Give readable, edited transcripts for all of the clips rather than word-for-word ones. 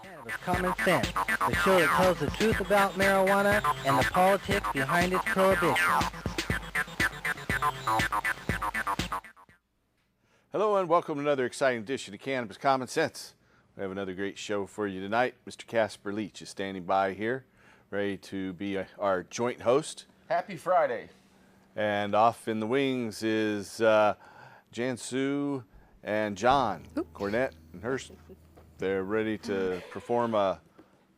Cannabis Common Sense, the show that tells the truth about marijuana and the politics behind its prohibition. Hello and welcome to another exciting edition of Cannabis Common Sense. We have another great show for you tonight. Mr. Casper Leach is standing by here, ready to be our joint host. Happy Friday. And off in the wings is Jansu and John Cornett and Hurst. They're ready to perform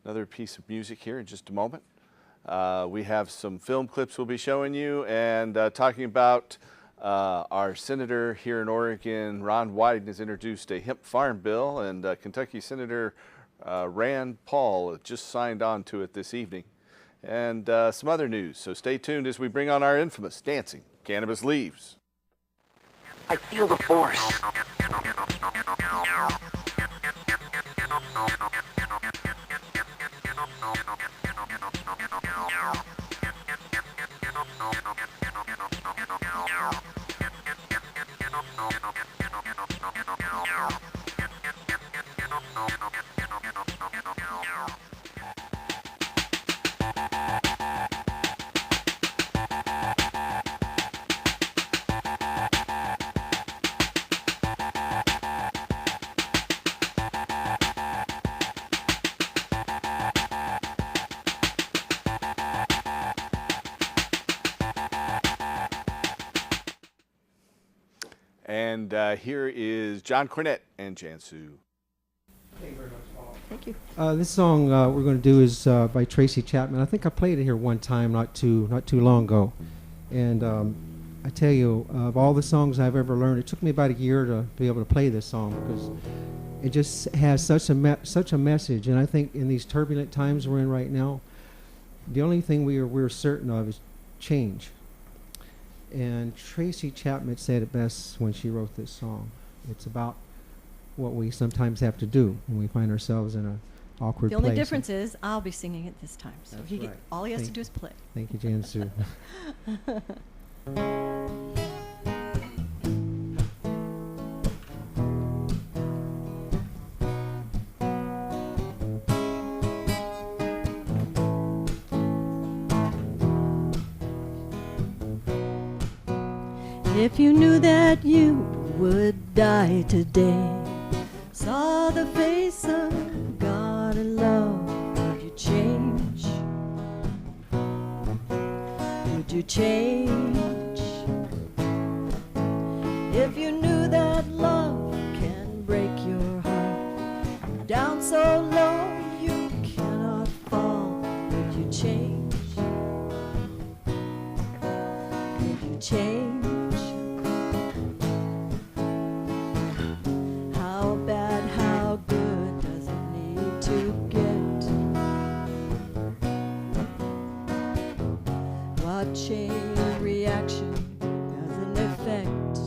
another piece of music here in just a moment. We have some film clips we'll be showing you and talking about our senator here in Oregon, Ron Wyden, has introduced a hemp farm bill, and Kentucky Senator Rand Paul just signed on to it this evening. And some other news, so stay tuned as we bring on our infamous Dancing Cannabis Leaves. I feel the force. And here is John Cornett and Jansu. Thank you very much, Paul. Thank you. This song we're going to do is by Tracy Chapman. I think I played it here one time, not too long ago. And I tell you, of all the songs I've ever learned, it took me about a year to be able to play this song because it just has such a message. And I think in these turbulent times we're in right now, the only thing we're certain of is change. And Tracy Chapman said it best when she wrote this song. It's about what we sometimes have to do when we find ourselves in an awkward place. The only difference is I'll be singing it this time. So That's right. all he has to do is play. Thank you, Jansu. If you knew that you would die today, saw the face of God and love, would you change? Would you change? If you knew that love can break your heart down so low you cannot fall, would you change? Would you change? Chain reaction has an effect.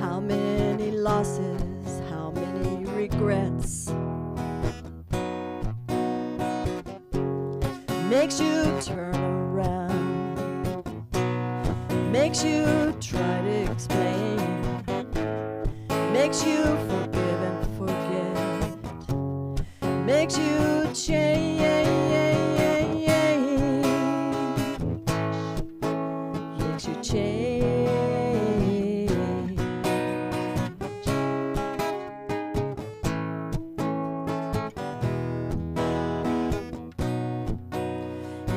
How many losses, how many regrets makes you turn around, makes you try to explain, makes you forgive and forget, makes you change.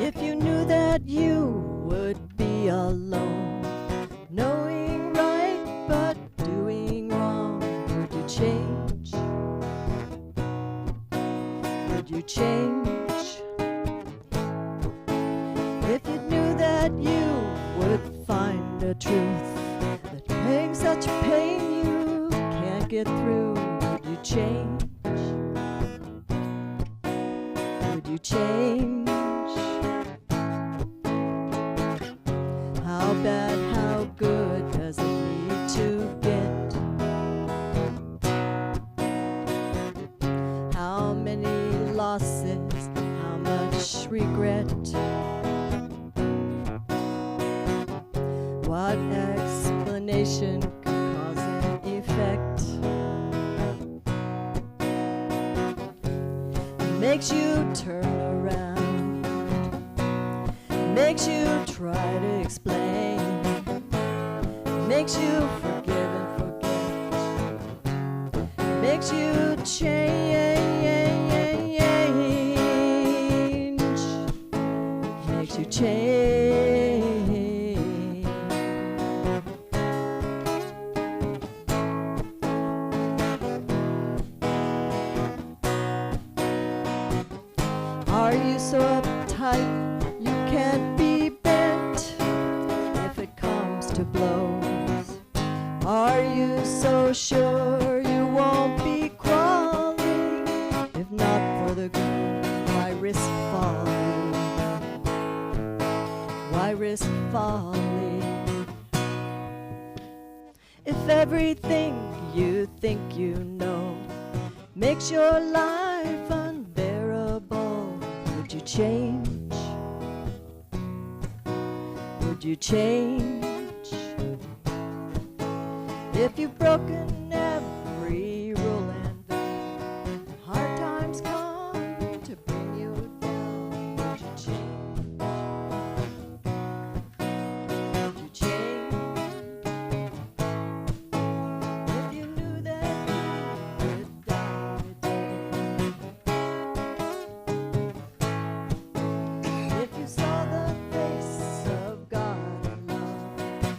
If you knew that you would be alone, knowing right but doing wrong, would you change? Would you change? If you knew that you would find a truth that brings such pain you can't get through, would you change? Would you change? How bad, how good does it need to get? How many losses, how much regret? What explanation could cause an effect? makes you turn around, makes you try to explain, makes you forgive and forget, makes you change, makes you change. Are you so uptight you can't be bent if it comes to blows? Are you so sure you won't be crawling? If not for the good, why risk falling? Why risk falling? If everything you think you know makes your life unbearable, would you change? Would you change? If you've broken every rule and vow, hard times come to bring you down, would you change? Would you change? If you knew that you would die today, if you saw the face of God in love,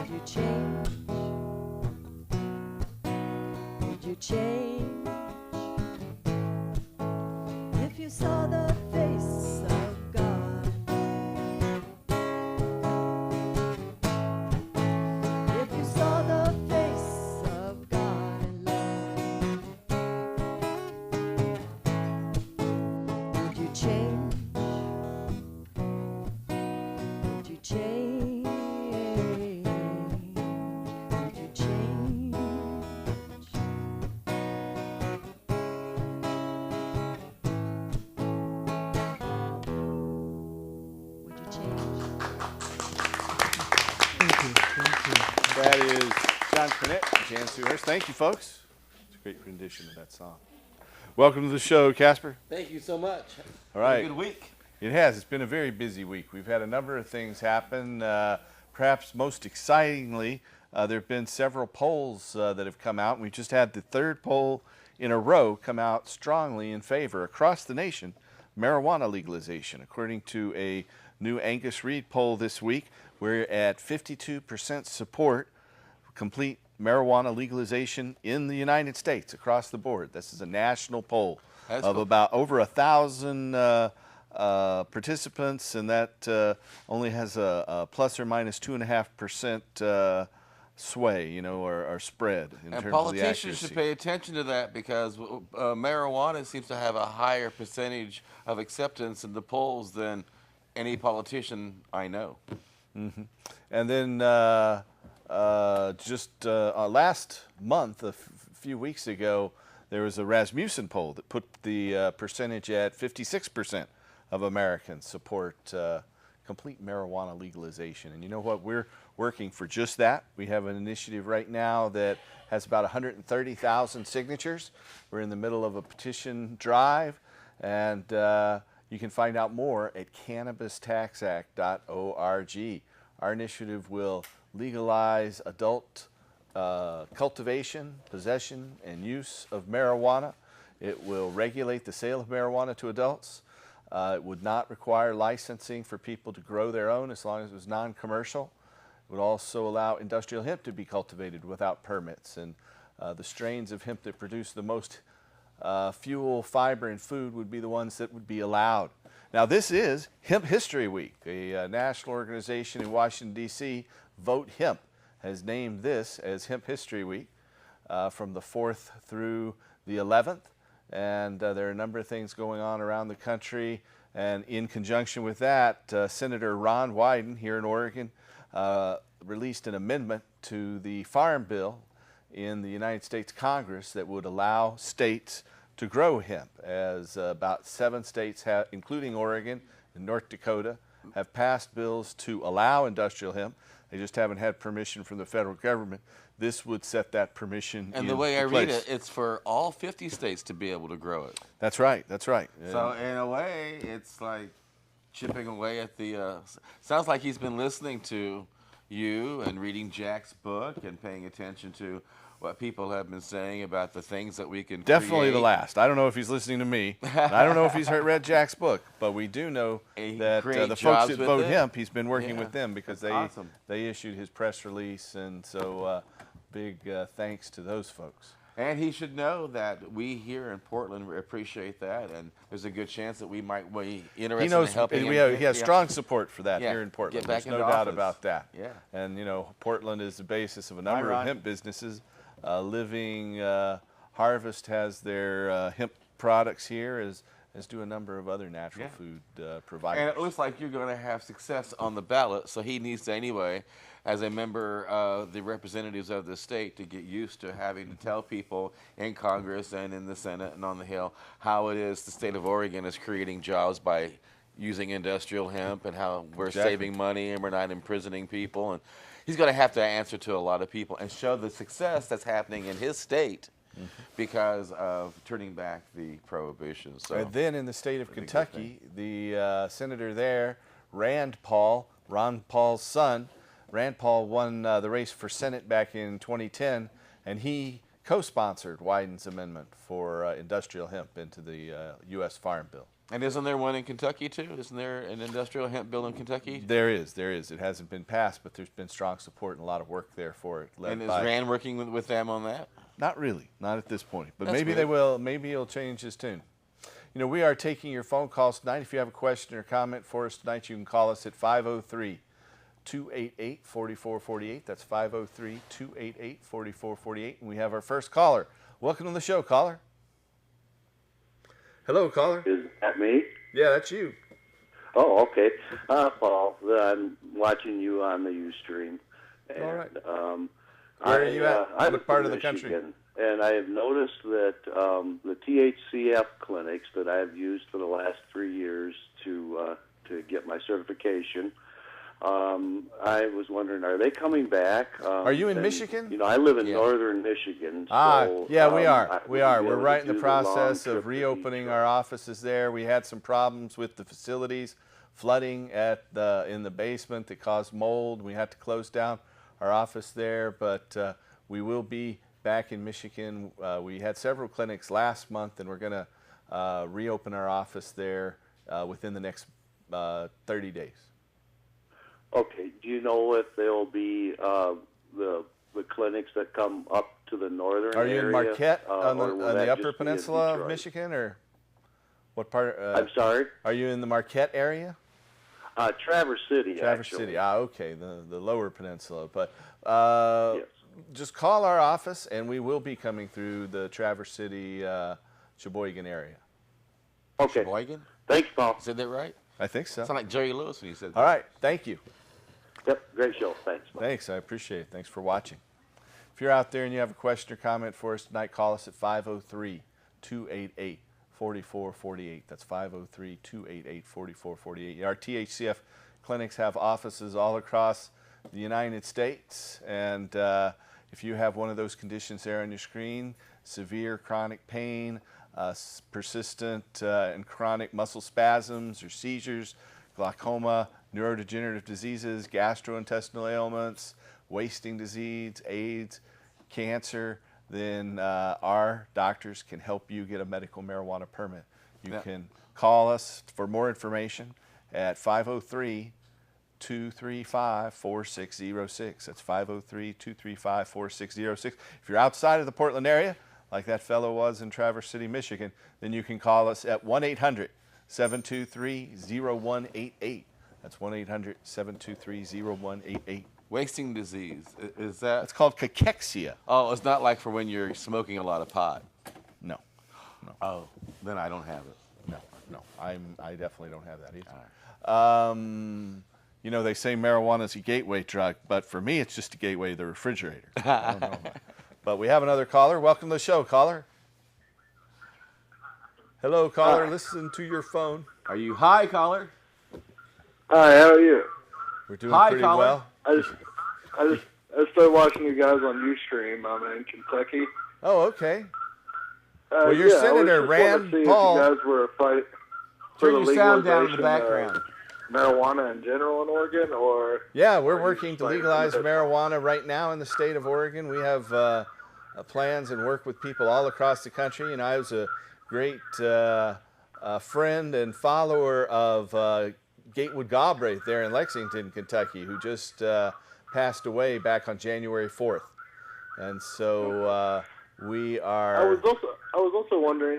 would you change? Would you change? If you saw the face of God, if you saw the face of God in love, would you change? Would you change? Would you change? Would you change? Thank you. Thank you. That is John Cornett and Jan Sue Hurst. Thank you, folks. It's a great rendition of that song. Welcome to the show, Casper. Thank you so much. All right. Good week. It has. It's been a very busy week. We've had a number of things happen. Perhaps most excitingly, there have been several polls that have come out. We've just had the third poll in a row come out strongly in favor across the nation marijuana legalization. According to a new Angus Reid poll this week, we're at 52% support complete marijuana legalization in the United States across the board. This is a national poll That's of cool. about over 1,000 participants, and that only has a plus or minus 2.5% sway, you know, or spread in And terms of the politicians should accuracy. pay attention to that because marijuana seems to have a higher percentage of acceptance in the polls than any politician I know. And then just last month, a few weeks ago, there was a Rasmussen poll that put the percentage at 56% of Americans support complete marijuana legalization. And you know what? We're working for just that. We have an initiative right now that has about 130,000 signatures. We're in the middle of a petition drive, and you can find out more at cannabistaxact.org. Our initiative will legalize adult cultivation, possession, and use of marijuana. It will regulate the sale of marijuana to adults. It would not require licensing for people to grow their own as long as it was non-commercial. It would also allow industrial hemp to be cultivated without permits. And the strains of hemp that produce the most fuel, fiber, and food would be the ones that would be allowed. Now, this is Hemp History Week. A national organization in Washington, D.C., Vote Hemp, has named this as Hemp History Week from the 4th through the 11th. And there are a number of things going on around the country. And in conjunction with that, Senator Ron Wyden here in Oregon released an amendment to the Farm Bill in the United States Congress that would allow states to grow hemp, as about 7 states, including Oregon and North Dakota, have passed bills to allow industrial hemp. They just haven't had permission from the federal government. This would set that permission And in the way I place. read it, it's for all 50 states to be able to grow it. That's right. That's right. So in a way, it's like chipping away at the. Sounds like he's been listening to you and reading Jack's book and paying attention to what people have been saying about the things that we can Definitely create. the last. I don't know if he's listening to me. And I don't know if he's read Jack's book, but we do know that create the folks jobs that with Vote it. Hemp, he's been working Yeah, with them because that's awesome. they issued his press release, and so big thanks to those folks. And he should know that we here in Portland appreciate that, and there's a good chance that we might be interested He knows in helping he him. has strong support for that Yeah, here in Portland. get back There's no into doubt office. about that. Yeah. And Portland is the basis of a number of Ron. hemp businesses. Living Harvest has their hemp products here, as do a number of other natural food providers. And it looks like you're going to have success on the ballot, so he needs to anyway, as a member of the representatives of the state, to get used to having to tell people in Congress and in the Senate and on the Hill how it is the state of Oregon is creating jobs by using industrial hemp, and how we're saving money and we're not imprisoning people. And he's going to have to answer to a lot of people and show the success that's happening in his state because of turning back the prohibition. So And then in the state of Kentucky, the senator there, Ron Paul's son, Rand Paul won the race for Senate back in 2010, and he co-sponsored Wyden's amendment for industrial hemp into the U.S. Farm Bill. And isn't there one in Kentucky too? Isn't there an industrial hemp bill in Kentucky? There is. It hasn't been passed, but there's been strong support and a lot of work there for it. And is Rand working with them on that? Not really, not at this point. But That's maybe good. they will. Maybe he'll change his tune. We are taking your phone calls tonight. If you have a question or comment for us tonight, you can call us at 503-288-4448. That's 503-288-4448. And we have our first caller. Welcome to the show, caller. Hello, caller. Is that me? Yeah, that's you. Oh, okay. Paul, I'm watching you on the Ustream. And, All right. Where are you at? I'm What part from of the country? Michigan, and I have noticed that the THCF clinics that I've used for the last 3 years to get my certification, I was wondering, are they coming back? Are you in and, Michigan? I live in northern Michigan. So, yeah, we are. Would you be We're able right to in the do long process trip of to reopening Detroit? our offices there. We had some problems with the facilities, flooding in the basement that caused mold. We had to close down our office there, but we will be back in Michigan. We had several clinics last month, and we're going to reopen our office there within the next 30 days. Okay. Do you know if there'll be the clinics that come up to the northern Are you area? in Marquette on or will the that Upper just be in Peninsula of Detroit? Michigan, or what part? I'm sorry? Are you in the Marquette area? Traverse City, Traverse actually. City. Okay, the Lower Peninsula. But Yes. just call our office, and we will be coming through the Traverse City, Sheboygan area. Okay. Sheboygan? Thanks, Paul. Said that right? I think so. Sound like Jerry Lewis when he said that. All right, thank you. Yep, great show. Thanks. Bye. Thanks, I appreciate it. Thanks for watching. If you're out there and you have a question or comment for us tonight, call us at 503-288-4448. That's 503-288-4448. Our THCF clinics have offices all across the United States, and if you have one of those conditions there on your screen, severe chronic pain, persistent and chronic muscle spasms or seizures, glaucoma, neurodegenerative diseases, gastrointestinal ailments, wasting disease, AIDS, cancer, then our doctors can help you get a medical marijuana permit. You can call us for more information at 503-235-4606. That's 503-235-4606. If you're outside of the Portland area, like that fellow was in Traverse City, Michigan, then you can call us at 1-800-723-0188. That's 1-800-723-0188. Wasting disease. Is that? That's called cachexia. Oh, it's not like for when you're smoking a lot of pot. No, Oh, then I don't have it. no. I definitely don't have that either. They say marijuana is a gateway drug, but for me, it's just a gateway to the refrigerator. I don't know about it. But we have another caller. Welcome to the show, caller. Hello, caller. Listen to your phone. Are you high, caller? Hi, how are you? We're doing Hi, pretty caller. well. I just I started watching you guys on Ustream. I'm in Kentucky. Oh, okay. Well, your yeah, Senator I was just Rand wanting to see Paul. If you guys were fighting for Turn the your sound down in the legalization background. of marijuana in general in Oregon, or Yeah, we're are you working just to fighting legalize for the- marijuana right now in the state of Oregon. We have plans and work with people all across the country. And I was a great friend and follower of Gatewood Galbraith there in Lexington, Kentucky, who just passed away back on January 4th. And so we are. I was also wondering,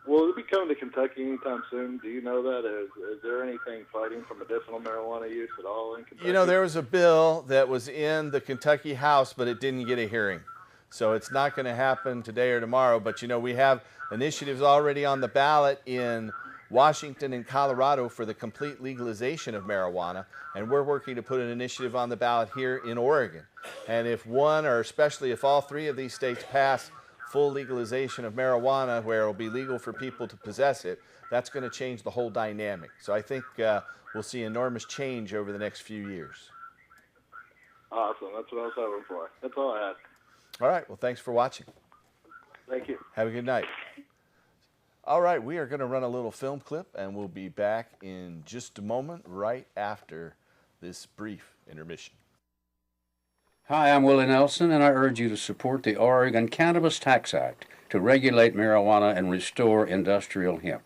will it be coming to Kentucky anytime soon? Do you know that? Is there anything fighting for medicinal marijuana use at all in Kentucky? You know, there was a bill that was in the Kentucky House, but it didn't get a hearing. So it's not going to happen today or tomorrow. But, you know, we have initiatives already on the ballot in Washington and Colorado for the complete legalization of marijuana. And we're working to put an initiative on the ballot here in Oregon. And if one, or especially if all three of these states pass full legalization of marijuana, where it'll be legal for people to possess it, that's going to change the whole dynamic. So I think we'll see enormous change over the next few years. Awesome. That's what I was hoping for. That's all I had. All right. Well, thanks for watching. Thank you. Have a good night. All right. We are going to run a little film clip, and we'll be back in just a moment right after this brief intermission. Hi, I'm Willie Nelson, and I urge you to support the Oregon Cannabis Tax Act to regulate marijuana and restore industrial hemp.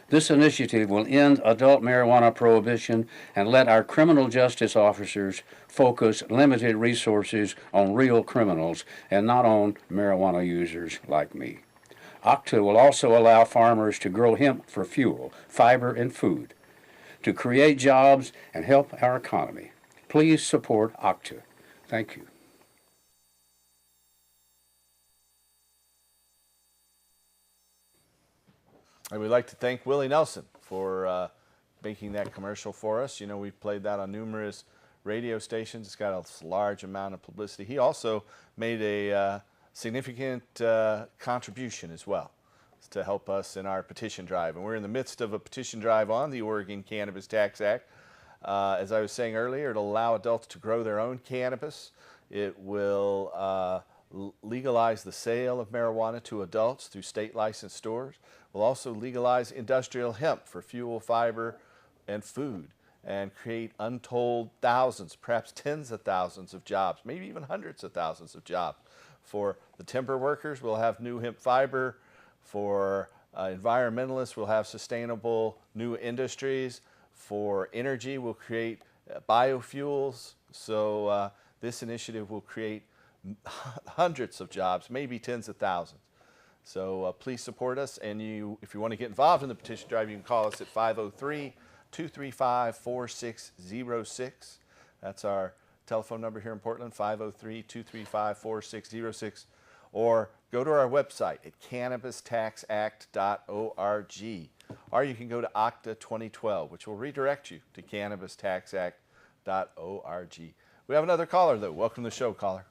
This initiative will end adult marijuana prohibition and let our criminal justice officers focus limited resources on real criminals and not on marijuana users like me. OCTA will also allow farmers to grow hemp for fuel, fiber, and food, to create jobs and help our economy. Please support OCTA. Thank you. And we'd like to thank Willie Nelson for making that commercial for us. You know, we've played that on numerous radio stations. It's got a large amount of publicity. He also made a significant contribution as well to help us in our petition drive. And we're in the midst of a petition drive on the Oregon Cannabis Tax Act. As I was saying earlier, it'll allow adults to grow their own cannabis. It will legalize the sale of marijuana to adults through state licensed stores. We'll also legalize industrial hemp for fuel, fiber, and food, and create untold thousands, perhaps tens of thousands of jobs, maybe even hundreds of thousands of jobs. For the timber workers, we'll have new hemp fiber. For environmentalists, we'll have sustainable new industries. For energy, we'll create biofuels. So this initiative will create hundreds of jobs, maybe tens of thousands. So please support us, and if you want to get involved in the petition drive, you can call us at 503-235-4606. That's our telephone number here in Portland, 503-235-4606. Or go to our website at cannabistaxact.org. Or you can go to OCTA 2012, which will redirect you to cannabistaxact.org. We have another caller, though. Welcome to the show, caller.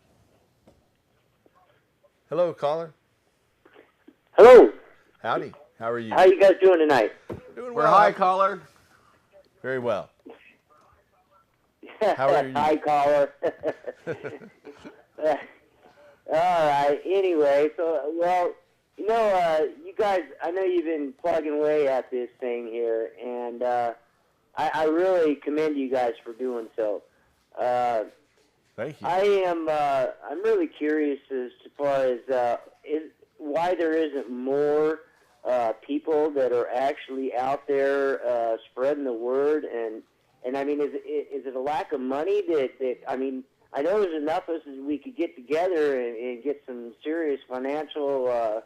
Hello, caller. Hello. Howdy. How are you? How you guys doing tonight? Doing We're well. high, caller. Very well. How are you? Hi, caller. All right. Anyway, so, well, you know, you guys, I know you've been plugging away at this thing here, and I really commend you guys for doing so. Thank you. I'm really curious as far as why there isn't more people that are actually out there spreading the word, and I mean, is it a lack of money that I mean, I know there's enough of us as we could get together and get some serious financial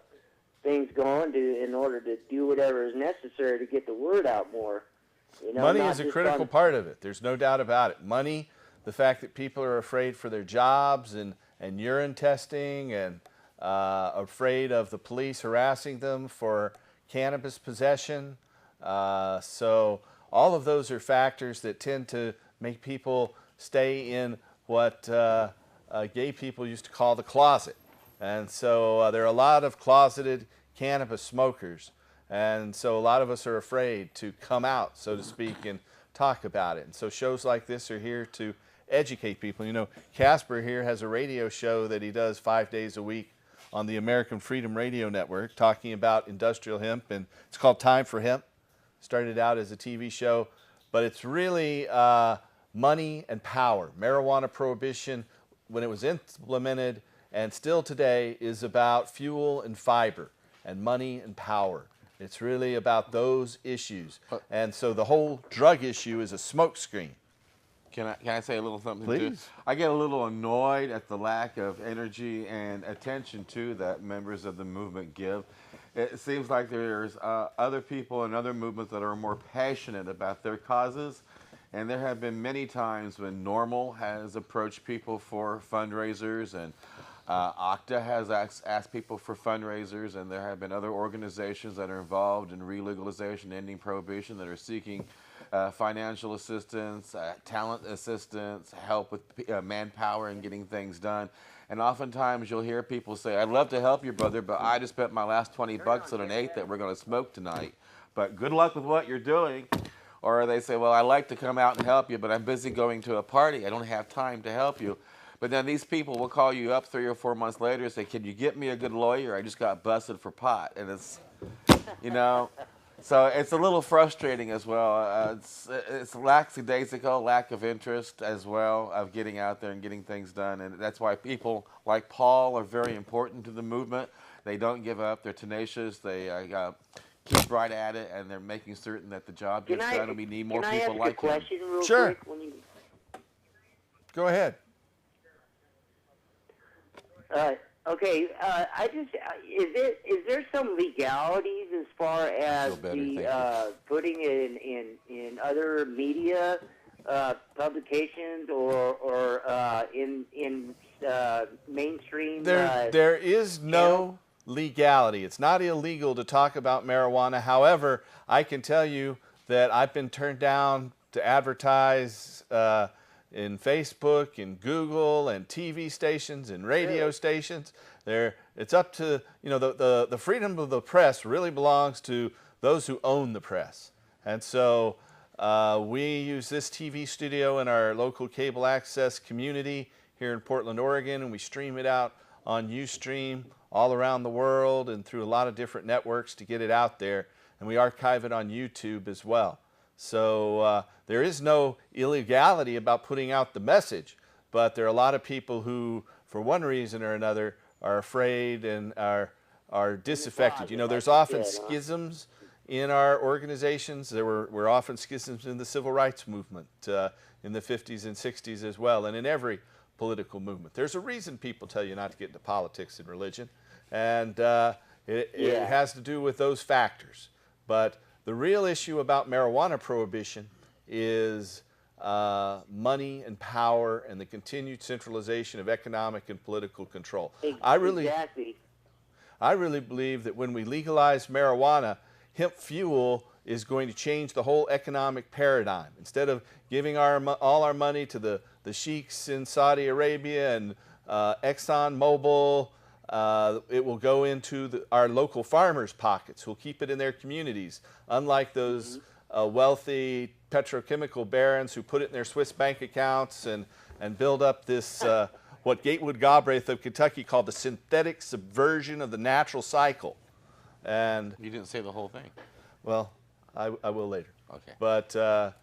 things going in order to do whatever is necessary to get the word out more. You know, money is a critical part of it. There's no doubt about it. Money, the fact that people are afraid for their jobs and urine testing and afraid of the police harassing them for cannabis possession. So all of those are factors that tend to make people stay in what gay people used to call the closet. And so there are a lot of closeted cannabis smokers. And so a lot of us are afraid to come out, so to speak, and talk about it. And so shows like this are here to educate people. You know, Casper here has a radio show that he does 5 days a week on the American Freedom Radio Network talking about industrial hemp, and it's called Time for Hemp. Started out as a TV show, but it's really money and power. Marijuana prohibition, when it was implemented and still today, is about fuel and fiber and money and power. It's really about those issues. And so the whole drug issue is a smokescreen. Can I say a little something Please. too? I get a little annoyed at the lack of energy and attention too that members of the movement give. It seems like there's other people and other movements that are more passionate about their causes. And there have been many times when NORML has approached people for fundraisers, and OCTA has asked people for fundraisers, and there have been other organizations that are involved in relegalization, ending prohibition, that are seeking financial assistance, talent assistance, help with manpower and getting things done. And oftentimes you'll hear people say, I'd love to help you, brother, but I just spent my last 20 bucks on an eighth that we're going to smoke tonight. But good luck with what you're doing. Or they say, well, I'd like to come out and help you, but I'm busy going to a party. I don't have time to help you. But then these people will call you up 3 or 4 months later and say, can you get me a good lawyer? I just got busted for pot. And it's, you know, so it's a little frustrating as well. It's lackadaisical, lack of interest as well of getting out there and getting things done. And that's why people like Paul are very important to the movement. They don't give up. They're tenacious. They keep right at it, and they're making certain that the job gets done, and we need more people like him. Can I ask a question real Sure. quick? Go ahead. Okay, I just is there some legalities as far as the putting it in other media publications or in mainstream? There is no legality. It's not illegal to talk about marijuana. However, I can tell you that I've been turned down to advertise in Facebook and Google and TV stations and radio stations. It's up to, you know, the freedom of the press really belongs to those who own the press. And so we use this TV studio in our local cable access community here in Portland, Oregon, and we stream it out on Ustream all around the world and through a lot of different networks to get it out there. And we archive it on YouTube as well. So there is no illegality about putting out the message, but there are a lot of people who, for one reason or another, are afraid and are disaffected. You know, there's often schisms in our organizations. There were often schisms in the civil rights movement in the 50s and 60s as well, and in every political movement. There's a reason people tell you not to get into politics and religion, and it has to do with those factors. But the real issue about marijuana prohibition is money and power and the continued centralization of economic and political control. I really believe that when we legalize marijuana, hemp fuel is going to change the whole economic paradigm. Instead of giving all our money to the sheiks in Saudi Arabia and Exxon Mobil, it will go into our local farmers' pockets who'll keep it in their communities, unlike those wealthy petrochemical barons who put it in their Swiss bank accounts and build up this, what Gatewood Galbraith of Kentucky called the synthetic subversion of the natural cycle. And you didn't say the whole thing. Well, I will later. Okay. But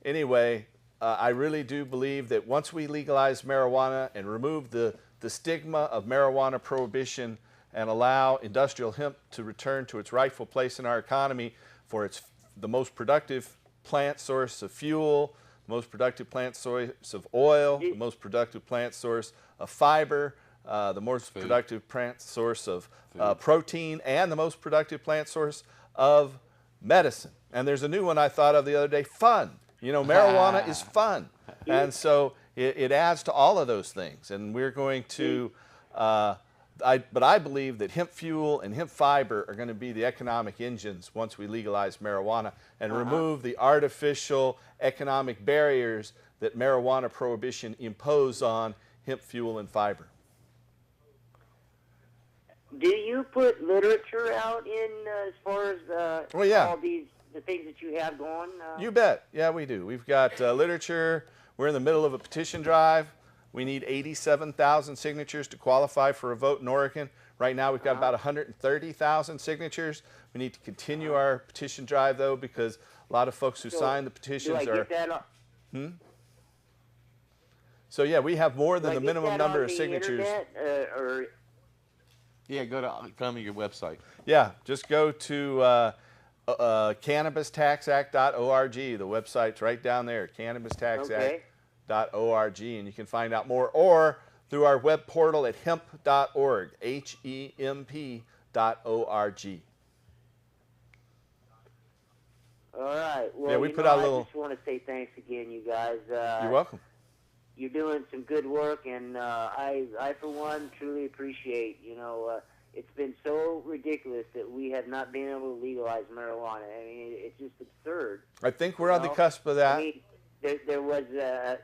anyway, I really do believe that once we legalize marijuana and remove the stigma of marijuana prohibition and allow industrial hemp to return to its rightful place in our economy for the most productive plant source of fuel, the most productive plant source of oil, the most productive plant source of fiber, the most productive plant source of protein, and the most productive plant source of medicine. And there's a new one I thought of the other day, fun. You know, marijuana is fun. And so it adds to all of those things. And we're going to, but I believe that hemp fuel and hemp fiber are going to be the economic engines once we legalize marijuana and remove the artificial economic barriers that marijuana prohibition impose on hemp fuel and fiber. Do you put literature out in as far as all the things that you have going? You bet. Yeah, we do. We've got literature. We're in the middle of a petition drive. We need 87,000 signatures to qualify for a vote in Oregon. Right now we've got about 130,000 signatures. We need to continue our petition drive, though, because a lot of folks who signed the petitions do I get that So yeah, we have more than the minimum number of signatures. Or Yeah, go to your website. Yeah, just go to cannabistaxact.org. The website's right down there, cannabistaxact.org, and you can find out more, or through our web portal at hemp.org, HEMP.org. All right. Well, Yeah, we put out a little. I just want to say thanks again, you guys. You're welcome. You're doing some good work, and I for one, truly appreciate. It's been so ridiculous that we have not been able to legalize marijuana. I mean, it's just absurd. I think we're on the cusp of that. I mean, there was a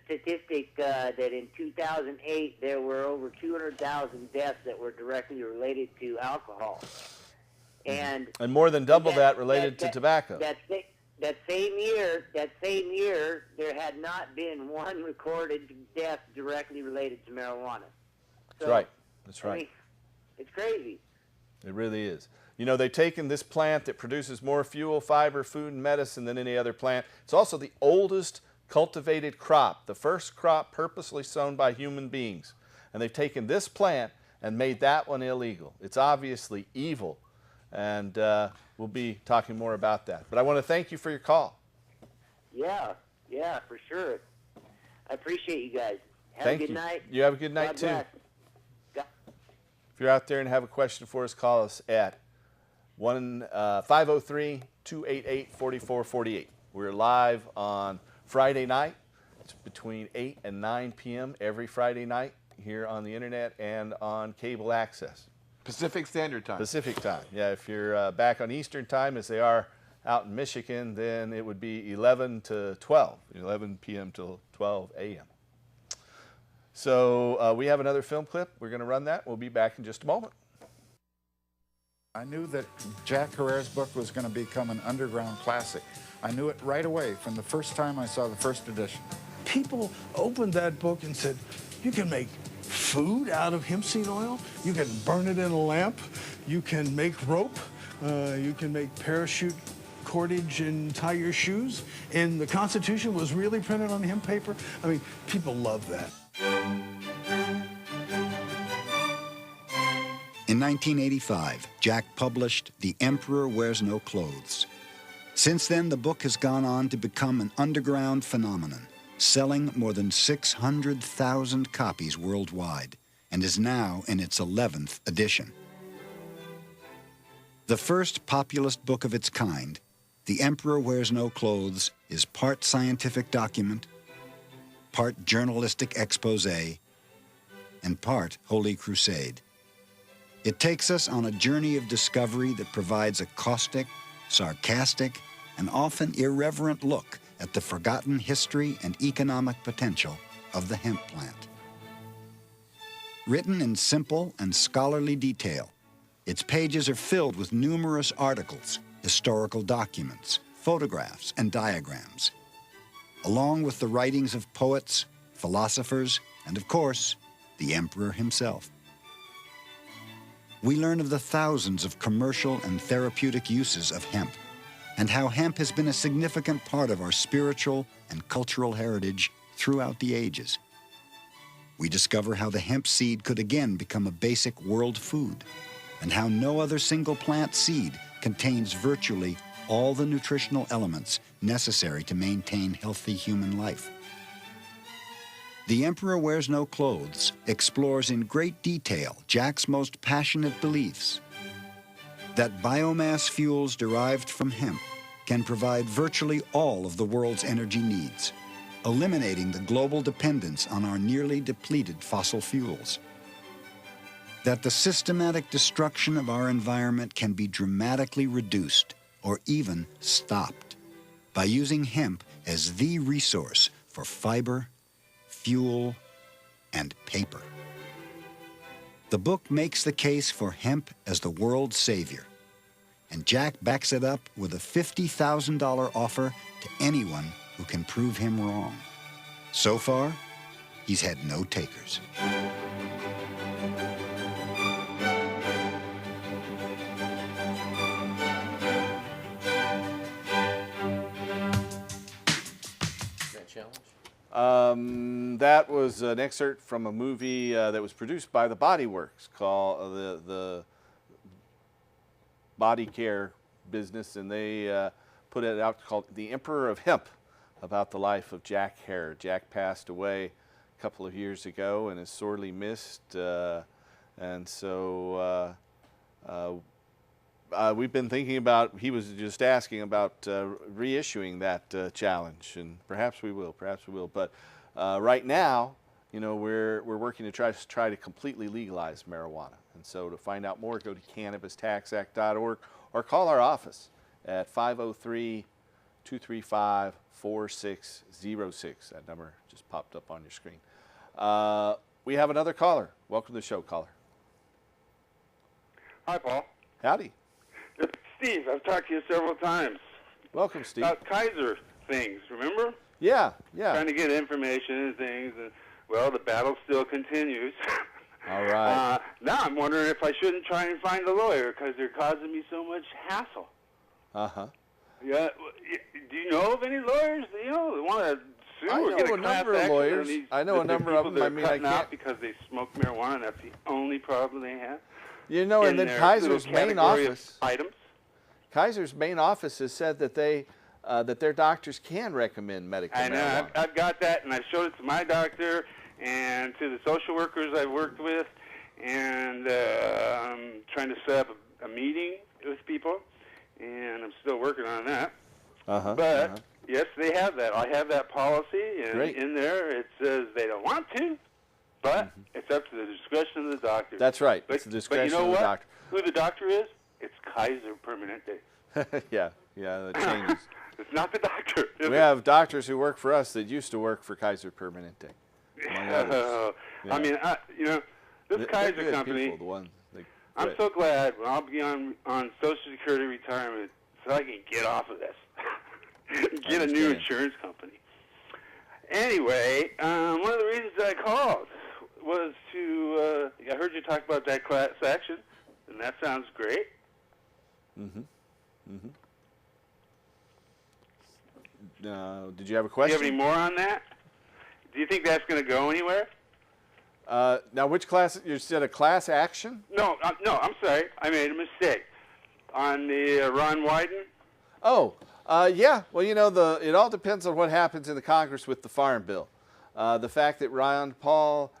statistic that in 2008 there were over 200,000 deaths that were directly related to alcohol, and more than double that related to tobacco. That same year, there had not been one recorded death directly related to marijuana. That's right. That's right. I mean, it's crazy. It really is. They've taken this plant that produces more fuel, fiber, food, and medicine than any other plant. It's also the oldest cultivated crop, the first crop purposely sown by human beings. And they've taken this plant and made that one illegal. It's obviously evil. And we'll be talking more about that. But I want to thank you for your call. Yeah, for sure. I appreciate you guys. Have Thank a good you. night. You have a good night, God too. bless. If you're out there and have a question for us, call us at 503-288-4448. We're live on Friday night. It's between 8 and 9 p.m. every Friday night here on the internet and on cable access. Pacific Standard Time. Pacific time. Yeah, if you're back on Eastern time, as they are out in Michigan, then it would be 11 to 12, 11 p.m. till 12 a.m. So we have another film clip. We're going to run that. We'll be back in just a moment. I knew that Jack Herrera's book was going to become an underground classic. I knew it right away from the first time I saw the first edition. People opened that book and said, you can make food out of hemp seed oil, you can burn it in a lamp, you can make rope, you can make parachute cordage and tie your shoes, and the Constitution was really printed on hemp paper. I mean, people love that. In 1985, Jack published The Emperor Wears No Clothes. Since then, the book has gone on to become an underground phenomenon, selling more than 600,000 copies worldwide, and is now in its 11th edition. The first populist book of its kind, The Emperor Wears No Clothes, is part scientific document, part journalistic exposé, and part holy crusade. It takes us on a journey of discovery that provides a caustic, sarcastic, and often irreverent look at the forgotten history and economic potential of the hemp plant. Written in simple and scholarly detail, its pages are filled with numerous articles, historical documents, photographs, and diagrams, along with the writings of poets, philosophers, and of course, the emperor himself. We learn of the thousands of commercial and therapeutic uses of hemp, and how hemp has been a significant part of our spiritual and cultural heritage throughout the ages. We discover how the hemp seed could again become a basic world food, and how no other single plant seed contains virtually all the nutritional elements necessary to maintain healthy human life. The Emperor Wears No Clothes explores in great detail Jack's most passionate beliefs, that biomass fuels derived from hemp can provide virtually all of the world's energy needs, eliminating the global dependence on our nearly depleted fossil fuels. That the systematic destruction of our environment can be dramatically reduced or even stopped by using hemp as the resource for fiber, fuel, and paper. The book makes the case for hemp as the world's savior, and Jack backs it up with a $50,000 offer to anyone who can prove him wrong. So far, he's had no takers. That was an excerpt from a movie that was produced by the Body Works called the body care business, and they put it out called The Emperor of Hemp, about the life of Jack Herer. Jack passed away a couple of years ago and is sorely missed, and so we've been thinking about, he was just asking about reissuing that challenge, and perhaps we will, but right now, you know, we're working to try to completely legalize marijuana. And so to find out more, go to cannabistaxact.org or call our office at 503-235-4606. That number just popped up on your screen. We have another caller. Welcome to the show, caller. Hi, Paul. Howdy. It's Steve. I've talked to you several times. Welcome, Steve. About Kaiser things, remember? Yeah. Trying to get information and things. And, well, the battle still continues. All right. Now I'm wondering if I shouldn't try and find a lawyer because they're causing me so much hassle. Uh-huh. Yeah. Do you know of any lawyers? You know, that want to sue I or know get a number of lawyers. I know a number of them. I mean, I can't. Because they smoke marijuana, and that's the only problem they have. You know, and then Kaiser's main office. Items. Kaiser's main office has said that they that their doctors can recommend medical marijuana. I know. I've got that, and I showed it to my doctor and to the social workers I've worked with, and I'm trying to set up a meeting with people, and I'm still working on that. But yes, they have that. I have that policy, and in there it says they don't want to, but it's up to the discretion of the doctor. That's right. It's the discretion of the doctor. Who the doctor is? It's Kaiser Permanente. yeah, that changes. It's not the doctor. We have doctors who work for us that used to work for Kaiser Permanente. I mean, you know, this Kaiser company, people, I'm so glad when I'll be on Social Security retirement so I can get off of this. Get a new insurance company. Anyway, one of the reasons I called was to, I heard you talk about that class action, and that sounds great. Did you have a question? Do you have any more on that? Do you think that's going to go anywhere? Now, which class? You said a class action? No, I'm sorry. I made a mistake. On the Ron Wyden? Oh, yeah. Well, you know, it all depends on what happens in the Congress with the Farm Bill. The fact that Rand Paul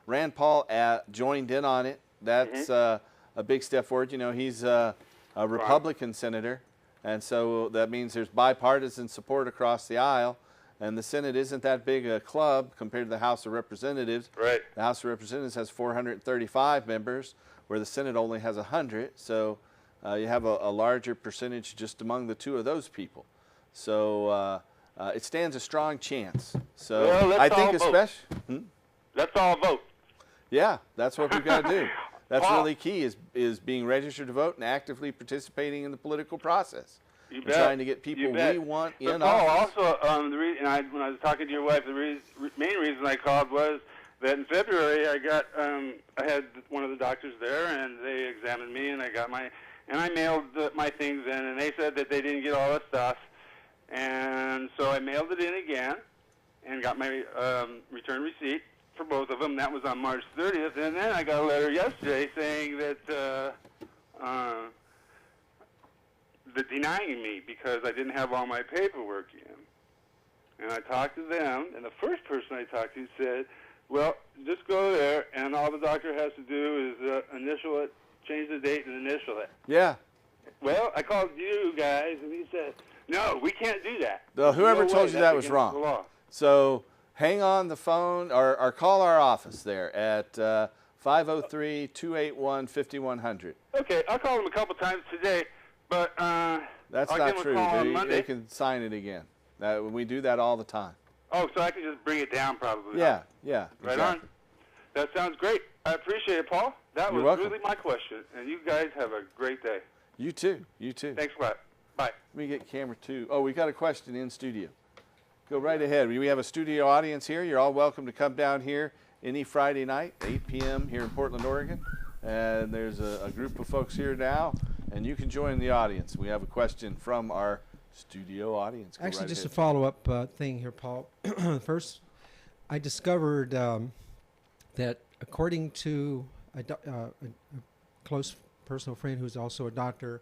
joined in on it, that's a big step forward. You know, he's a Republican senator, and so that means there's bipartisan support across the aisle. And the Senate isn't that big a club compared to the House of Representatives. Right. The House of Representatives has 435 members, where the Senate only has 100. So you have a larger percentage just among the two of those people. So it stands a strong chance. So well, I think especially. Let's all vote. Yeah, that's what we've got to do. That's really key is being registered to vote and actively participating in the political process. You bet. Trying to get people we want in office. Also, when I was talking to your wife, the main reason I called was that in February I had one of the doctors there, and they examined me, and I mailed my things in, and they said that they didn't get all the stuff, and so I mailed it in again, and got my return receipt for both of them. That was on March 30th, and then I got a letter yesterday saying that. Denying me because I didn't have all my paperwork in. And I talked to them, and the first person I talked to said, well, just go there, and all the doctor has to do is initial it, change the date and initial it. Yeah. Well, I called you guys, and he said, no, we can't do that. Well, whoever told you that was wrong. So hang on the phone or call our office there at 503-281-5100. Okay, I'll call them a couple times today. But that's I'll not give true. them a call on Monday. They can sign it again. We do that all the time. Oh, so I can just bring it down probably. Yeah. Right exactly. on. That sounds great. I appreciate it, Paul. That You're was welcome. really my question. And you guys have a great day. You too. Thanks a lot. Bye. Let me get camera 2. Oh, we got a question in studio. Go right ahead. We have a studio audience here. You're all welcome to come down here any Friday night, 8 p.m. here in Portland, Oregon. And there's a group of folks here now, and you can join the audience. We have a question from our studio audience. Go Actually, right just ahead. a follow-up thing here, Paul. First, I discovered that according to a close personal friend who's also a doctor,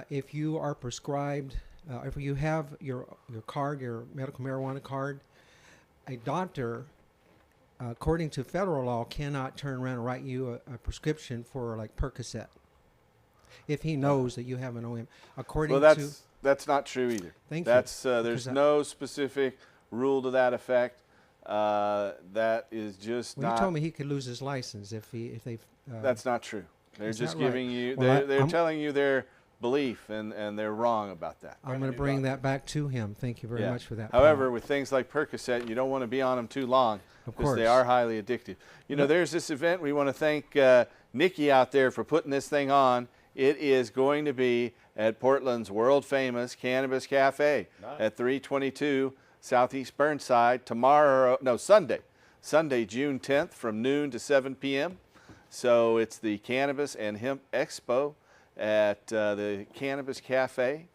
if you are prescribed, if you have your card, your medical marijuana card, a doctor, according to federal law, cannot turn around and write you a prescription for like Percocet if he knows that you have an OM. According to that's not true either. Thank that's you. There's no specific rule to that effect. That is just well, not. You told me he could lose his license if they. That's not true. They're just giving you. Well, they're telling you their belief, and they're wrong about that. I'm going to bring that back to him. Thank you very much for that. However, Paul. with things like Percocet, you don't want to be on them too long because they course. are highly addictive. You know, there's this event. We want to thank Nikki out there for putting this thing on. It is going to be at Portland's world-famous Cannabis Cafe at 322 Southeast Burnside Sunday, June 10th from noon to 7 p.m. So it's the Cannabis and Hemp Expo at the Cannabis Cafe.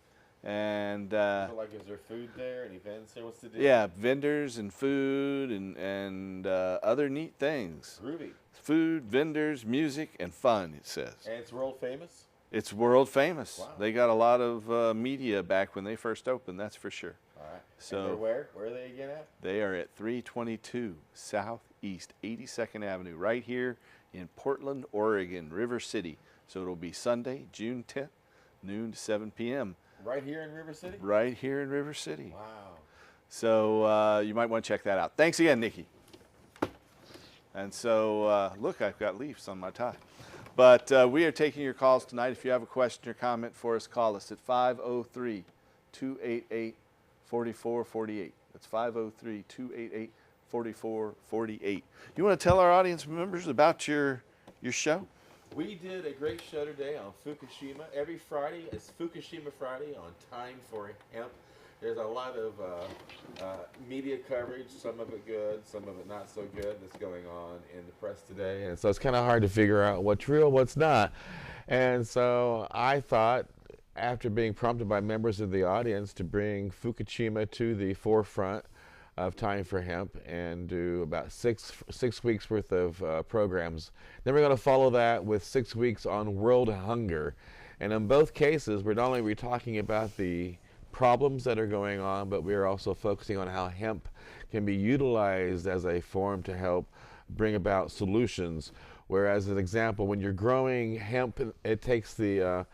And like, is there food there and events there? What's the deal? yeah, vendors and food and other neat things. Groovy. Food, vendors, music, and fun, it says. And it's world famous? It's world famous. Wow. They got a lot of media back when they first opened, that's for sure. All right. So and they're where? Where are they again at? They are at 322 Southeast 82nd Avenue, right here in Portland, Oregon, River City. So it'll be Sunday, June 10th, noon to 7 p.m. Right here in River City? Right here in River City. Wow. So you might want to check that out. Thanks again, Nikki. And so, look, I've got leaves on my tie. But we are taking your calls tonight. If you have a question or comment for us, call us at 503-288-4448. That's 503-288-4448. You want to tell our audience members about your show? We did a great show today on Fukushima. Every Friday, it's Fukushima Friday on Time for Hemp. There's a lot of media coverage, some of it good, some of it not so good, that's going on in the press today. And so it's kind of hard to figure out what's real, what's not. And so I thought, after being prompted by members of the audience to bring Fukushima to the forefront of Time for Hemp and do about six weeks worth of programs. Then we're going to follow that with 6 weeks on world hunger. And in both cases, we're not only talking about the problems that are going on, but we're also focusing on how hemp can be utilized as a form to help bring about solutions. Whereas, an example, when you're growing hemp, it takes the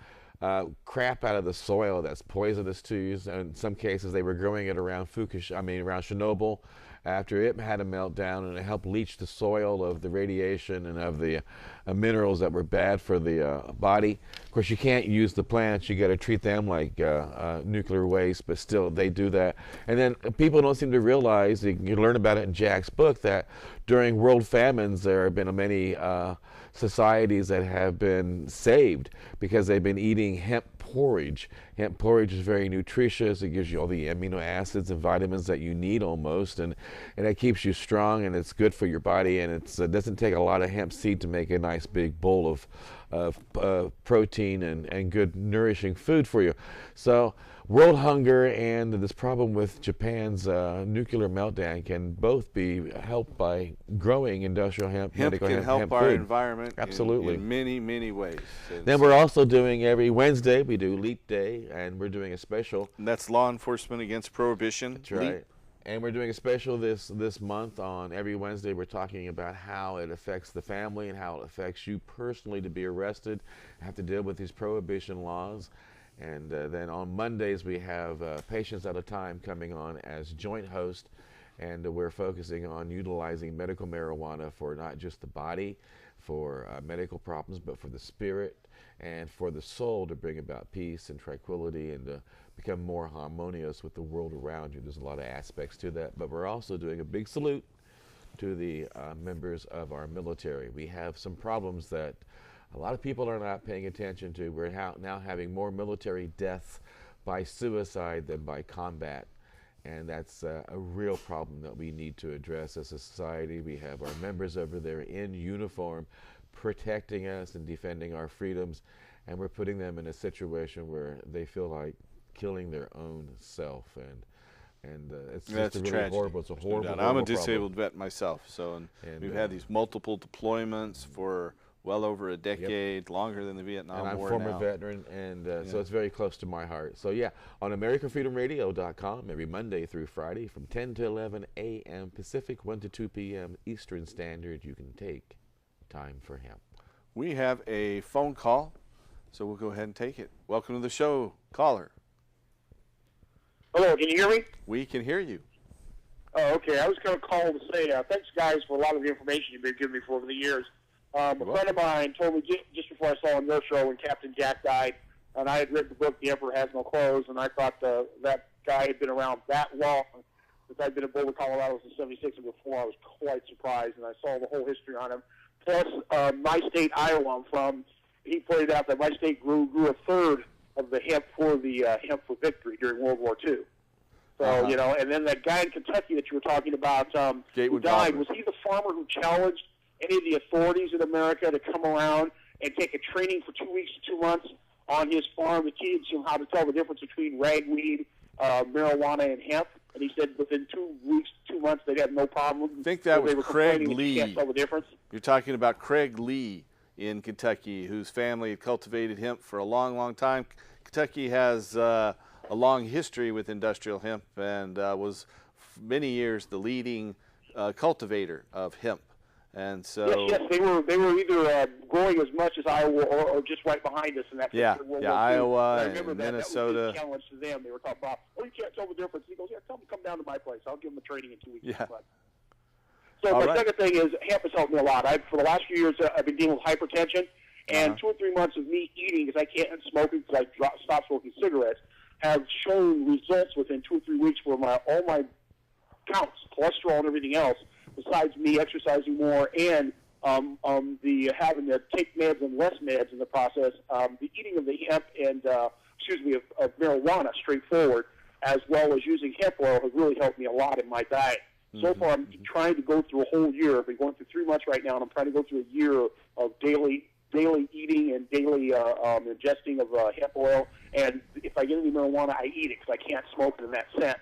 crap out of the soil that's poisonous to you. And in some cases, they were growing it around around Chernobyl after it had a meltdown, and it helped leach the soil of the radiation and of the minerals that were bad for the body. Of course, you can't use the plants. You got to treat them like nuclear waste, but still they do that. And then people don't seem to realize, you learn about it in Jack's book, that during world famines there have been many societies that have been saved because they've been eating hemp porridge. Hemp porridge is very nutritious. It gives you all the amino acids and vitamins that you need almost, and it keeps you strong, and it's good for your body, and it doesn't take a lot of hemp seed to make a nice big bowl of protein and good nourishing food for you. So world hunger and this problem with Japan's nuclear meltdown can both be helped by growing industrial hemp. Hemp can help our environment absolutely in many, many ways. Then we're also doing, every Wednesday we do Leap Day, and we're doing a special. And that's Law Enforcement Against Prohibition. That's right. Leap. And we're doing a special this month on every Wednesday. We're talking about how it affects the family and how it affects you personally to be arrested, have to deal with these prohibition laws. And then on Mondays we have Patients at a Time coming on as joint host, and we're focusing on utilizing medical marijuana for not just the body, for medical problems, but for the spirit and for the soul, to bring about peace and tranquility and to become more harmonious with the world around you. There's a lot of aspects to that, but we're also doing a big salute to the members of our military. We have some problems that a lot of people are not paying attention to. We're now having more military deaths by suicide than by combat. And that's a real problem that we need to address as a society. We have our members over there in uniform protecting us and defending our freedoms, and we're putting them in a situation where they feel like killing their own self, and it's just really tragedy. horrible. It's a horrible, I'm horrible a disabled problem. vet myself, so And, we've had these multiple deployments for well over a decade, longer than the Vietnam and I'm War a former now. veteran, and so it's very close to my heart. So yeah, on AmericanFreedomRadio.com every Monday through Friday from 10 to 11 a.m. Pacific, 1 to 2 p.m. Eastern Standard, you can take time for hemp. We have a phone call, so we'll go ahead and take it. Welcome to the show, caller. Hello, can you hear me? We can hear you. Oh, okay. I was going to call to say thanks, guys, for a lot of the information you've been giving me for over the years. A friend of mine told me just before I saw on your show when Captain Jack died, and I had read the book The Emperor Has No Clothes, and I thought that guy had been around that long. Since I'd been in Boulder, Colorado since '76 and before, I was quite surprised, and I saw the whole history on him. Plus, my state, Iowa, I'm from, he pointed out that my state grew a third of the hemp for the hemp for victory during World War II. So, you know, and then that guy in Kentucky that you were talking about who died, was he the farmer who challenged any of the authorities in America to come around and take a training for 2 weeks to 2 months on his farm to teach him how to tell the difference between ragweed, marijuana, and hemp? And he said within 2 weeks, 2 months, they'd have no problem. I think that was Craig You Lee. can't tell the difference. You're talking about Craig Lee in Kentucky, whose family had cultivated hemp for a long, long time. Kentucky has a long history with industrial hemp and was many years the leading cultivator of hemp. And so yes, they were either growing as much as Iowa or just right behind us in that. World War II. Iowa I remember and that. Minnesota. That was a challenge to them. They were talking about, you can't tell the difference. He goes, tell them to come down to my place. I'll give them a training in 2 weeks. Yeah. So my second thing is hemp has helped me a lot. For the last few years, I've been dealing with hypertension, and 2 or 3 months of me eating, because I can't smoke because I stopped smoking cigarettes, have shown results within 2 or 3 weeks where all my counts, cholesterol and everything else, besides me exercising more and the having to take meds and less meds in the process, the eating of the hemp and of marijuana straightforward, as well as using hemp oil, has really helped me a lot in my diet. So far, I'm trying to go through a whole year. I've been going through 3 months right now, and I'm trying to go through a year of daily eating and daily ingesting of hemp oil. And if I get any marijuana, I eat it because I can't smoke it in that sense.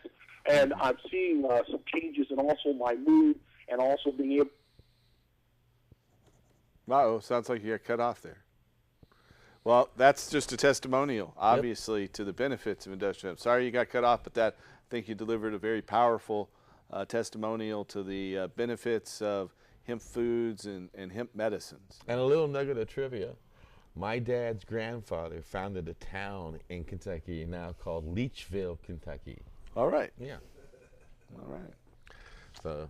And I'm seeing some changes in also my mood and also being able. Uh-oh, sounds like you got cut off there. Well, that's just a testimonial, obviously, to the benefits of industrial hemp. Sorry you got cut off, but I think you delivered a very powerful testimonial to the benefits of hemp foods and hemp medicines. And a little nugget of trivia. My dad's grandfather founded a town in Kentucky now called Leechville, Kentucky. All right. Yeah. All right. So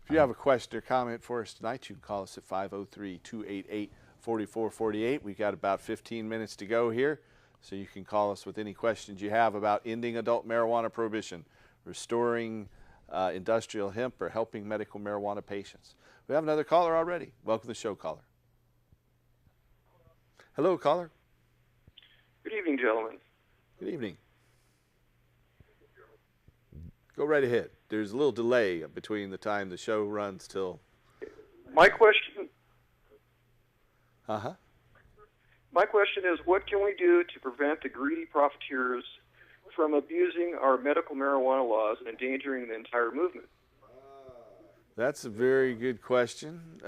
if you have a question or comment for us tonight, you can call us at 503-288-4448. We've got about 15 minutes to go here, so you can call us with any questions you have about ending adult marijuana prohibition, restoring industrial hemp, or helping medical marijuana patients. We have another caller already. Welcome to the show, caller. Hello, caller. Good evening, gentlemen. Good evening. Go right ahead. There's a little delay between the time the show runs till. My question. Uh-huh. My question is, what can we do to prevent the greedy profiteers from abusing our medical marijuana laws and endangering the entire movement? That's a very good question.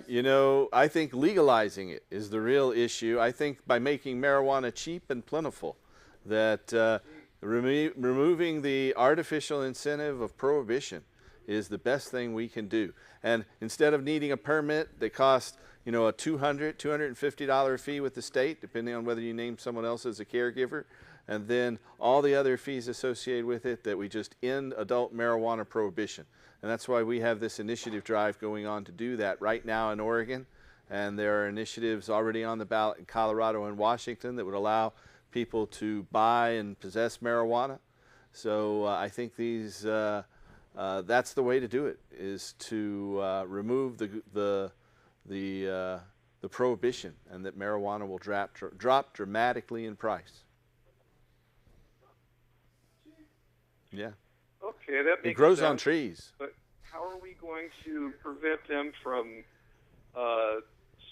You know, I think legalizing it is the real issue. I think by making marijuana cheap and plentiful, that removing the artificial incentive of prohibition is the best thing we can do. And instead of needing a permit that costs, you know, a $250 fee with the state, depending on whether you name someone else as a caregiver, and then all the other fees associated with it, that we just end adult marijuana prohibition. And that's why we have this initiative drive going on to do that right now in Oregon. And there are initiatives already on the ballot in Colorado and Washington that would allow people to buy and possess marijuana. So I think that's the way to do it, is to remove the prohibition, and that marijuana will drop dramatically in price. Yeah. Okay, that makes It grows sense. on trees. But how are we going to prevent them from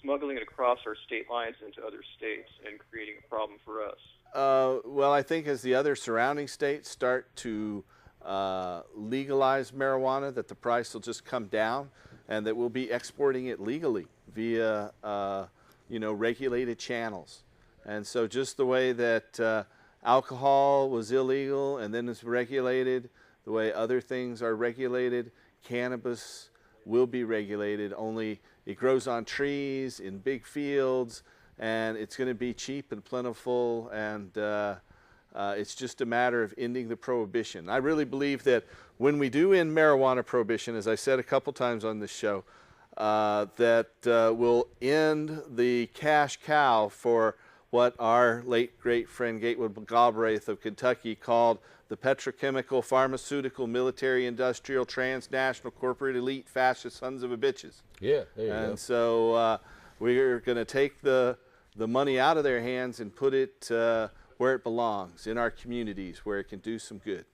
smuggling it across our state lines into other states and creating a problem for us? Well, I think as the other surrounding states start to legalize marijuana, that the price will just come down, and that we'll be exporting it legally via, regulated channels. And so just the way that alcohol was illegal and then it's regulated, the way other things are regulated, cannabis will be regulated, only it grows on trees in big fields, and it's going to be cheap and plentiful, and it's just a matter of ending the prohibition. I really believe that when we do end marijuana prohibition, as I said a couple times on this show, that will end the cash cow for what our late great friend Gatewood Galbraith of Kentucky called the petrochemical, pharmaceutical, military, industrial, transnational, corporate elite, fascist sons of a bitches. Yeah, there you go. And so we're going to take the money out of their hands and put it where it belongs, in our communities, where it can do some good.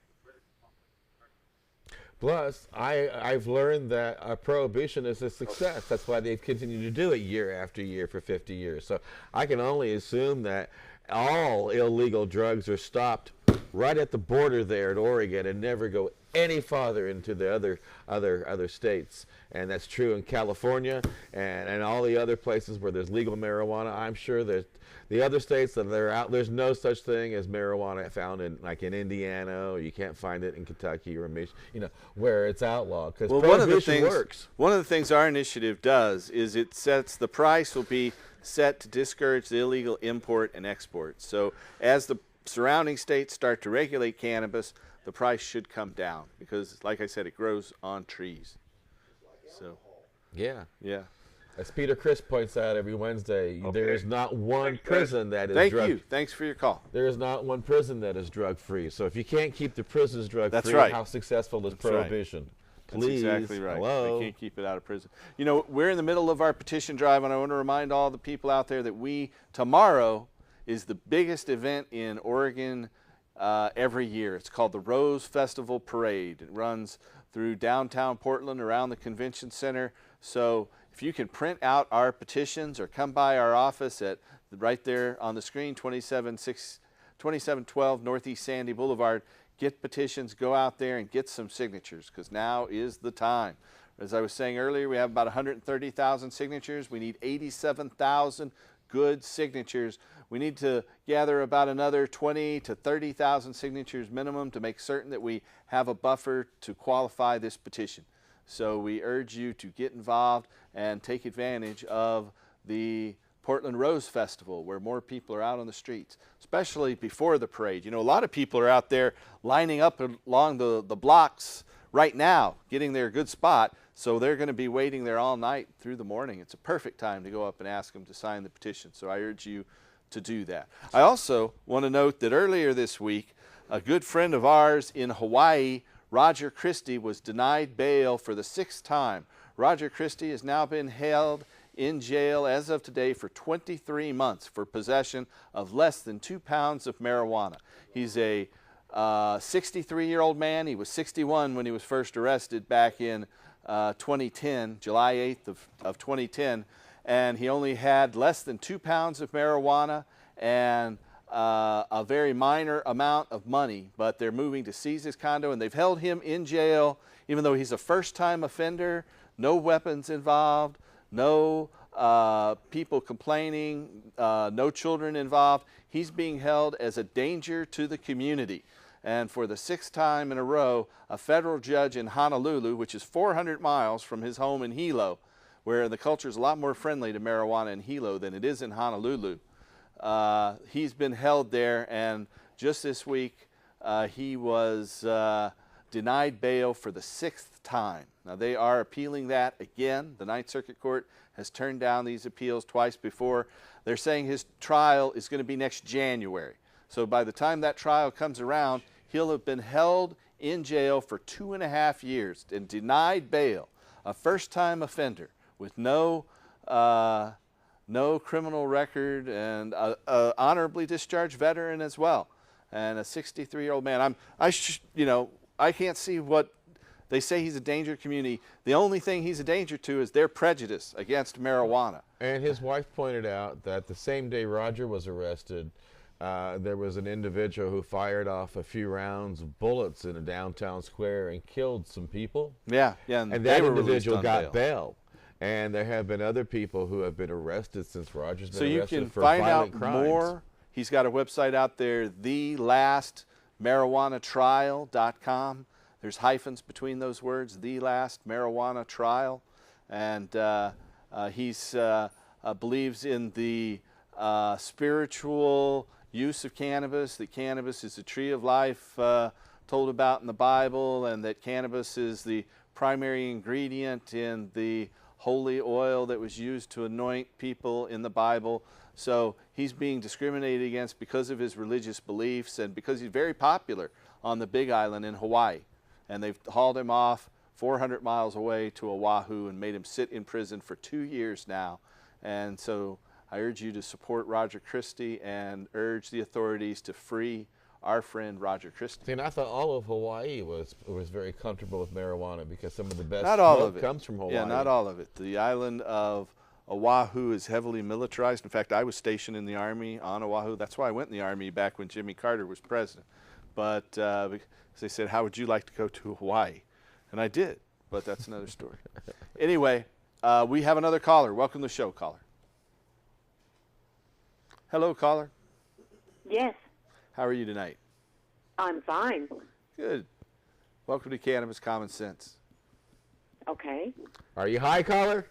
Plus, I've learned that prohibition is a success. That's why they've continued to do it year after year for 50 years. So I can only assume that all illegal drugs are stopped right at the border there in Oregon and never go any farther into the other states. And that's true in California and all the other places where there's legal marijuana. I'm sure that the other states that are out, there's no such thing as marijuana found in, like in Indiana, or you can't find it in Kentucky or Michigan, where it's outlawed, because prohibition works. One of the things our initiative does is it sets the price will be set to discourage the illegal import and export. So as the surrounding states start to regulate cannabis, the price should come down because, like I said, it grows on trees. So, yeah. As Peter Chris points out every Wednesday, there is not one prison that is Thank drug. you. Thanks for your call. There is not one prison that is drug-free. So if you can't keep the prisons drug-free, That's right. how successful is prohibition? Please. That's exactly right. Hello. They can't keep it out of prison. We're in the middle of our petition drive, and I want to remind all the people out there that tomorrow is the biggest event in Oregon every year. It's called the Rose Festival Parade. It runs through downtown Portland around the convention center. So if you can print out our petitions or come by our office at right there on the screen, 2712 Northeast Sandy Boulevard, get petitions, go out there and get some signatures, because now is the time. As I was saying earlier, we have about 130,000 signatures. We need 87,000 good signatures. We need to gather about another 20 to 30,000 signatures minimum to make certain that we have a buffer to qualify this petition. So we urge you to get involved and take advantage of the Portland Rose Festival, where more people are out on the streets, especially before the parade. A lot of people are out there lining up along the blocks right now, getting their good spot, so they're going to be waiting there all night through the morning. It's a perfect time to go up and ask them to sign the petition, so I urge you to do that. I also want to note that earlier this week, a good friend of ours in Hawaii, Roger Christie, was denied bail for the 6th time. Roger Christie has now been held in jail as of today for 23 months for possession of less than 2 pounds of marijuana. He's a 63-year-old man. He was 61 when he was first arrested back in 2010, July 8th of 2010, and he only had less than 2 pounds of marijuana and a very minor amount of money, but they're moving to seize his condo, and they've held him in jail even though he's a first-time offender, no weapons involved, no people complaining, no children involved. He's being held as a danger to the community. And for the 6th time in a row, a federal judge in Honolulu, which is 400 miles from his home in Hilo, where the culture is a lot more friendly to marijuana in Hilo than it is in Honolulu, he's been held there, and just this week he was denied bail for the 6th time. Now they are appealing that again. The Ninth Circuit Court has turned down these appeals twice before. They're saying his trial is going to be next January. So by the time that trial comes around, he'll have been held in jail for 2.5 years and denied bail. A first-time offender with no criminal record, and a honorably discharged veteran as well. and a 63-year-old man. I can't see what they say he's a danger to the community. The only thing he's a danger to is their prejudice against marijuana. And his wife pointed out that the same day Roger was arrested, there was an individual who fired off a few rounds of bullets in a downtown square and killed some people. Yeah, and that individual got bail. And there have been other people who have been arrested since Roger's been arrested for violent crimes. So you can find out more. He's got a website out there, thelastmarijuanatrial.com. There's hyphens between those words, The Last Marijuana Trial. And he believes in the spiritual use of cannabis, that cannabis is the tree of life told about in the Bible, and that cannabis is the primary ingredient in the holy oil that was used to anoint people in the Bible. So he's being discriminated against because of his religious beliefs and because he's very popular on the Big Island in Hawaii. And they've hauled him off 400 miles away to Oahu and made him sit in prison for 2 years now. And so I urge you to support Roger Christie and urge the authorities to free our friend Roger Christie. And I thought all of Hawaii was very comfortable with marijuana because some of the best not all smoke of it comes from Hawaii. Yeah, not all of it. The island of Oahu is heavily militarized. In fact, I was stationed in the Army on Oahu. That's why I went in the Army back when Jimmy Carter was president. But they said, how would you like to go to Hawaii? And I did, but that's another story. Anyway, we have another caller. Welcome to the show, caller. Hello, caller. Yes. How are you tonight? I'm fine. Good. Welcome to Cannabis Common Sense. Okay. Are you high, caller?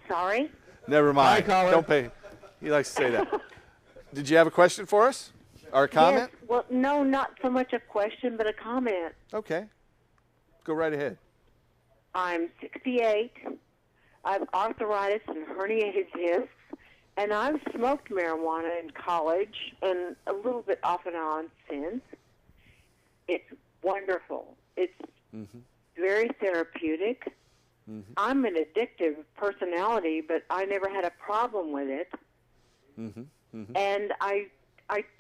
Sorry? Never mind. Hi, caller. Don't pay. He likes to say that. Did you have a question for us? Or a comment? Yes. Well, no, not so much a question, but a comment. Okay. Go right ahead. I'm 68. I have arthritis and herniated discs, and I've smoked marijuana in college and a little bit off and on since. It's wonderful. It's very therapeutic. I'm an addictive personality, but I never had a problem with it. And I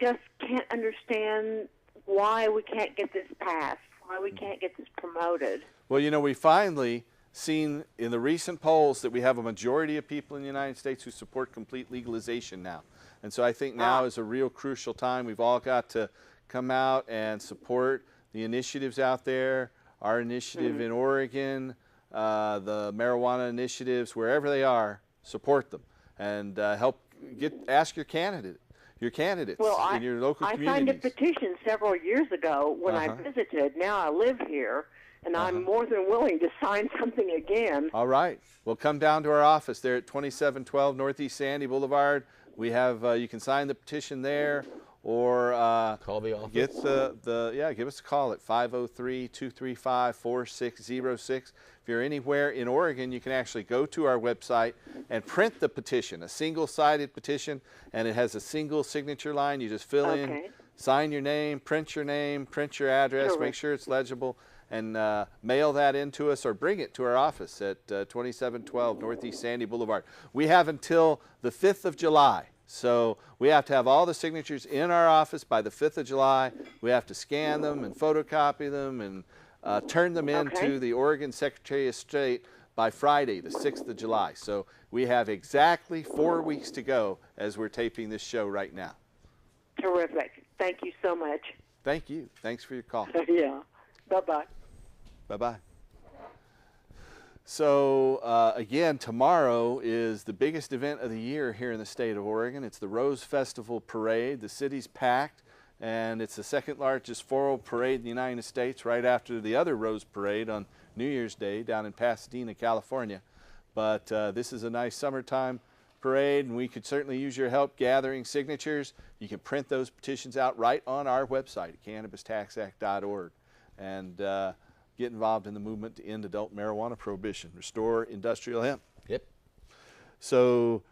just can't understand why we can't get this passed, why we can't get this promoted. Well, you know, we finally seen in the recent polls that we have a majority of people in the United States who support complete legalization now. And so I think now is a real crucial time. We've all got to come out and support the initiatives out there, our initiative in Oregon, the marijuana initiatives, wherever they are, support them and help ask your candidates in your local communities. I signed a petition several years ago when I visited. Now I live here, and I'm more than willing to sign something again. All right. Well, come down to our office there at 2712 Northeast Sandy Boulevard. We have you can sign the petition there, or call the office. Give us a call at 503-235-4606. If you're anywhere in Oregon, you can actually go to our website and print the petition, a single-sided petition, and it has a single signature line. You just fill in, sign your name, print your address, make sure it's legible, and mail that in to us or bring it to our office at 2712 Northeast Sandy Boulevard. We have until the 5th of July. So we have to have all the signatures in our office by the 5th of July. We have to scan them and photocopy them and turn them into the Oregon Secretary of State by Friday, the 6th of July. So we have exactly 4 weeks to go as we're taping this show right now. Terrific. Thank you so much. Thank you. Thanks for your call. Yeah. Bye-bye. Bye-bye. So, again, tomorrow is the biggest event of the year here in the state of Oregon. It's the Rose Festival Parade. The city's packed, and it's the second largest floral parade in the United States, right after the other Rose Parade on New Year's Day down in Pasadena, California. But this is a nice summertime parade, and we could certainly use your help gathering signatures. You can print those petitions out right on our website at cannabistaxact.org. And get involved in the movement to end adult marijuana prohibition, restore industrial hemp. Yep. So,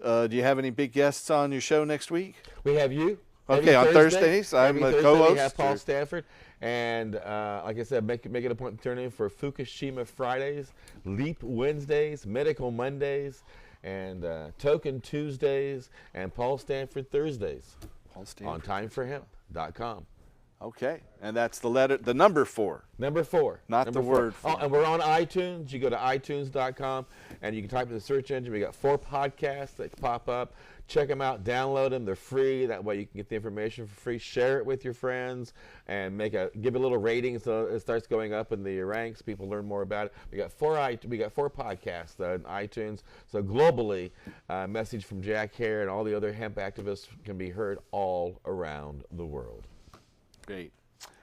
do you have any big guests on your show next week? We have you. Okay, on Thursdays. I'm a co-host. We have Paul Stanford. And like I said, make it a point to turn in for Fukushima Fridays, Leap Wednesdays, Medical Mondays, and Token Tuesdays, and Paul Stanford Thursdays. Paul Stanford. On Time for Hemp. cannabis.com. Okay, and that's the number 4. Number 4. Not number the 4. word Oh, 4. and we're on iTunes. You go to itunes.com, and you can type in the search engine. We got 4 podcasts that pop up. Check them out. Download them. They're free. That way you can get the information for free. Share it with your friends, and give it a little rating so it starts going up in the ranks. People learn more about it. We got 4 podcasts on iTunes. So globally, message from Jack Hare and all the other hemp activists can be heard all around the world. Great.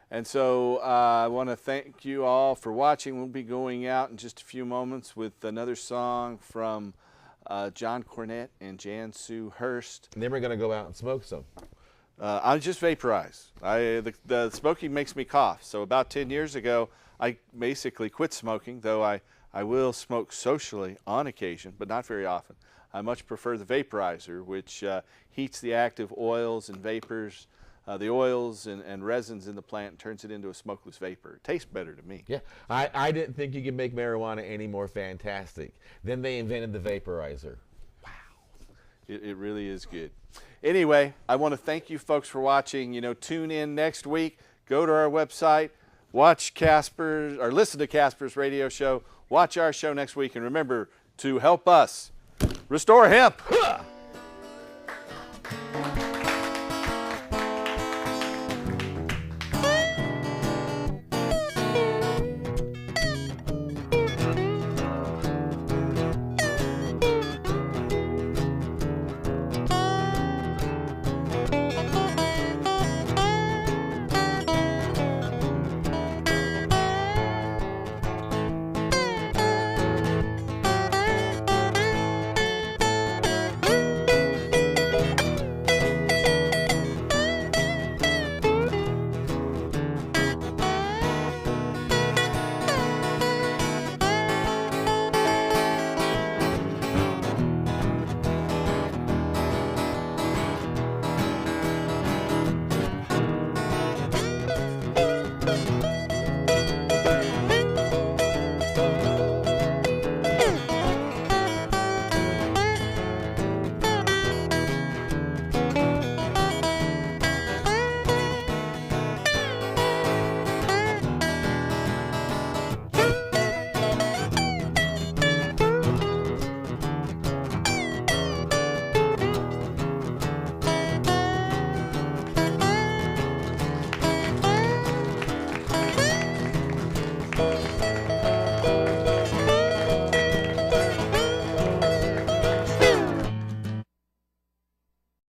And so I want to thank you all for watching. We'll be going out in just a few moments with another song from John Cornette and Jan Sue Hurst. And then we're going to go out and smoke some. I just vaporize. The smoking makes me cough. So about 10 years ago, I basically quit smoking, though I will smoke socially on occasion, but not very often. I much prefer the vaporizer, which heats the active oils and vapors, the oils and resins in the plant, and turns it into a smokeless vapor. It tastes better to me. Yeah, I didn't think you could make marijuana any more fantastic. Then they invented the vaporizer. Wow. It really is good. Anyway, I want to thank you folks for watching. Tune in next week. Go to our website. Watch Casper's, or listen to Casper's radio show. Watch our show next week. And remember to help us restore hemp.